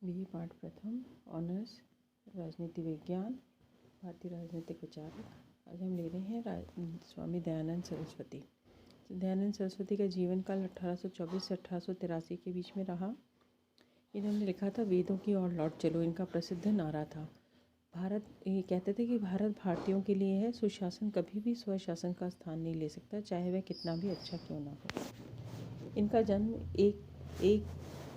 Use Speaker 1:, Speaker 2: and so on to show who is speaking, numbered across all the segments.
Speaker 1: BA पाठ प्रथम honours राजनीति विज्ञान भारतीय राजनीतिक विचारक। आज हम ले रहे हैं स्वामी दयानंद सरस्वती। दयानंद सरस्वती का जीवन काल 1824 से 1883 के बीच में रहा। इन्होंने लिखा था वेदों की ओर लौट चलो, इनका प्रसिद्ध नारा था। ये कहते थे कि भारत भारतीयों के लिए है, सुशासन कभी भी स्वशासन का स्थान नहीं ले सकता, चाहे वह कितना भी अच्छा क्यों ना हो। इनका जन्म एक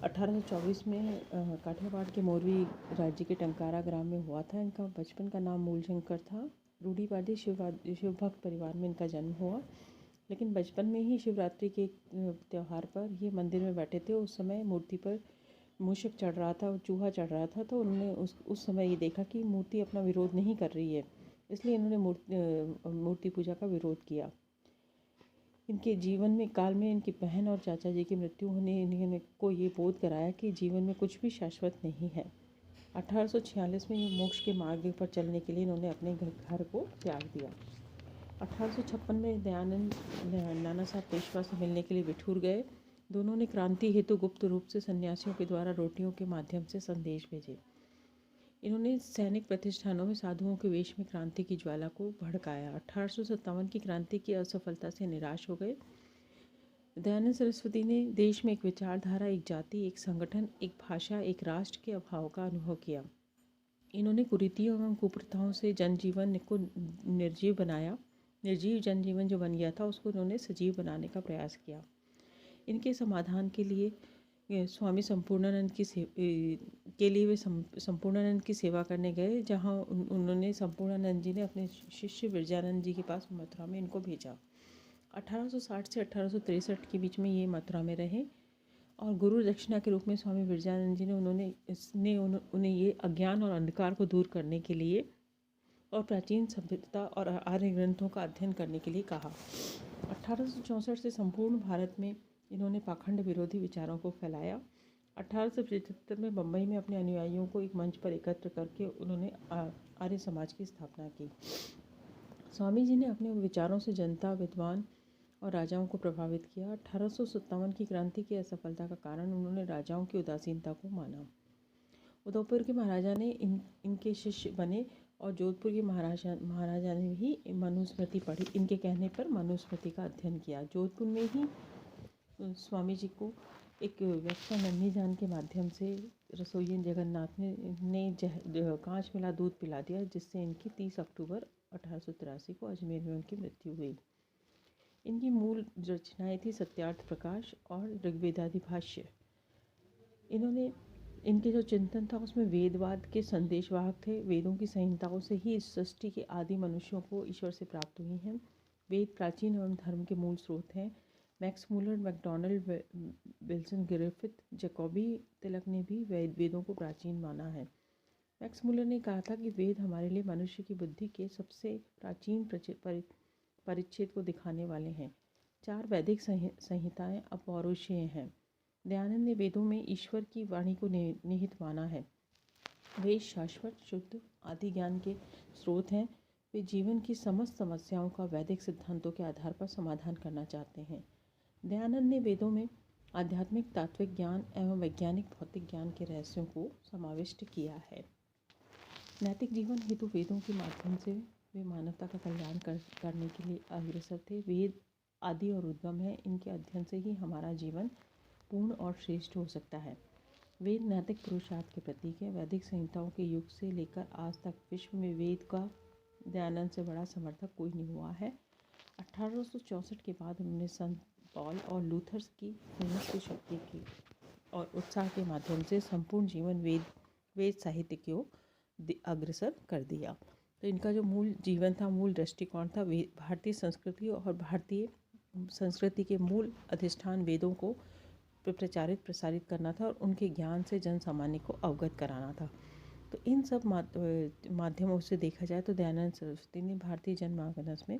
Speaker 1: 1824 में काठियावाड़ के मोरवी राज्य के टंकारा ग्राम में हुआ था। इनका बचपन का नाम मूलशंकर था। रूढ़िवादी शिवभक्त परिवार में इनका जन्म हुआ, लेकिन बचपन में ही शिवरात्रि के त्यौहार पर ये मंदिर में बैठे थे। उस समय मूर्ति पर मूषक चढ़ रहा था और चूहा चढ़ रहा था, तो उन्होंने उस समय ये देखा कि मूर्ति अपना विरोध नहीं कर रही है, इसलिए इन्होंने मूर्ति पूजा का विरोध किया। इनके जीवन में काल में इनकी बहन और चाचा जी की मृत्यु होने इन्होंने को ये बोध कराया कि जीवन में कुछ भी शाश्वत नहीं है। 1846 में ये मोक्ष के मार्ग पर चलने के लिए इन्होंने अपने घर को त्याग दिया। 1856 में दयानंद नाना साहब पेशवा से मिलने के लिए बिठूर गए। दोनों ने क्रांति हेतु गुप्त रूप से सन्यासियों के द्वारा रोटियों के माध्यम से संदेश भेजे। इन्होंने सैनिक प्रतिष्ठानों में साधुओं के वेश में क्रांति की ज्वाला को भड़काया। 1857 की क्रांति की असफलता से निराश हो गए। दयानंद सरस्वती ने देश में एक विचारधारा, एक जाति, एक संगठन, एक भाषा, एक राष्ट्र के अभाव का अनुभव किया। इन्होंने कुरीतियों एवं कुप्रथाओं से जनजीवन को निर्जीव बनाया। निर्जीव जनजीवन जो बन गया था उसको इन्होंने सजीव बनाने का प्रयास किया। इनके समाधान के लिए स्वामी संपूर्णानंद के लिए वे संपूर्णानंद की सेवा करने गए, जहां उन्होंने संपूर्णानंद जी ने अपने शिष्य विरजानंद जी के पास मथुरा में इनको भेजा। 1860 से 1863 के बीच में ये मथुरा में रहे और गुरु दक्षिणा के रूप में स्वामी विरजानंद जी ने उन्हें ये अज्ञान और अंधकार को दूर करने के लिए और प्राचीन सभ्यता और आर्य ग्रंथों का अध्ययन करने के लिए कहा। 1864 से संपूर्ण भारत में इन्होंने पाखंड विरोधी विचारों को फैलाया। 1875 में बम्बई में अपने अनुयायियों को एक मंच पर एकत्र करके उन्होंने आर्य समाज की स्थापना की। स्वामी जी ने अपने विचारों से जनता, विद्वान और राजाओं को प्रभावित किया। 1857 की क्रांति की असफलता का कारण उन्होंने राजाओं की उदासीनता को माना। उदयपुर के महाराजा ने इनके शिष्य बने और जोधपुर के महाराजा ने भी मनुस्मृति पढ़ी। इनके कहने पर मनुस्मृति का अध्ययन किया। जोधपुर में ही स्वामी जी को एक व्यक्ति नन्ही जान के माध्यम से रसोइयन जगन्नाथ ने कांच मिला दूध पिला दिया, जिससे इनकी 30 अक्टूबर 1883 को अजमेर में उनकी मृत्यु हुई। इनकी मूल रचनाएं थी सत्यार्थ प्रकाश और ऋग्वेदादि भाष्य। इनके जो चिंतन था उसमें वेदवाद के संदेशवाहक थे। वेदों की संहिताओं से ही इस सृष्टि के आदि मनुष्यों को ईश्वर से प्राप्त हुई हैं। वेद प्राचीन एवं धर्म के मूल स्रोत हैं। Max Muller, McDonald, Wilson Griffith, Jacobi Tilak ने भी वेदों को प्राचीन माना है। मैक्स मूलर ने कहा था कि वेद हमारे लिए मनुष्य की बुद्धि के सबसे प्राचीन परिच्छेद को दिखाने वाले हैं। 4 वैदिक संहिताएं अपौरुषेय हैं। दयानंद ने वेदों में ईश्वर की वाणी को निहित माना है। वे शाश्वत, शुद्ध, आदि ज्ञान के स्रोत हैं। वे जीवन की समस्त समस्याओं का वैदिक सिद्धांतों के आधार पर समाधान करना चाहते हैं। दयानंद ने वेदों में आध्यात्मिक, तात्विक ज्ञान एवं वैज्ञानिक भौतिक ज्ञान के रहस्यों को समाविष्ट किया है। नैतिक जीवन हेतु वेदों के माध्यम से वे मानवता का कल्याण करने के लिए अग्रसर थे। वेद आदि और उद्गम है। इनके अध्ययन से ही हमारा जीवन पूर्ण और श्रेष्ठ हो सकता है। वेद नैतिक पुरुषार्थ के प्रतीक है। वैदिक संहिताओं के युग से लेकर आज तक विश्व में वेद का दयानंद से बड़ा समर्थक कोई नहीं हुआ है। 1864 के बाद उन्होंने संत पॉल और लूथर्स की की शक्ति की और उत्साह के माध्यम से संपूर्ण जीवन वेद साहित्य को अग्रसर कर दिया। तो इनका जो मूल जीवन था, मूल दृष्टिकोण था, भारतीय संस्कृति और भारतीय संस्कृति के मूल अधिष्ठान वेदों को प्रचारित प्रसारित करना था और उनके ज्ञान से जन सामान्य को अवगत कराना था। तो इन सब माध्यमों से देखा जाए तो दयानंद सरस्वती ने भारतीय जनमानस में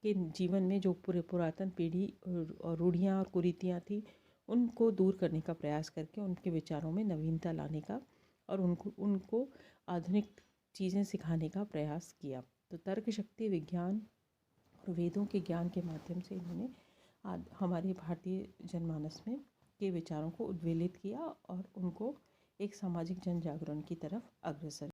Speaker 1: के जीवन में जो पुरातन पीढ़ी और रूढ़ियाँ और कुरीतियाँ थी, उनको दूर करने का प्रयास करके उनके विचारों में नवीनता लाने का और उनको आधुनिक चीज़ें सिखाने का प्रयास किया। तो तर्क शक्ति, विज्ञान और वेदों के ज्ञान के माध्यम से इन्होंने हमारे भारतीय जनमानस में के विचारों को उद्वेलित किया और उनको एक सामाजिक जन जागरण की तरफ अग्रसर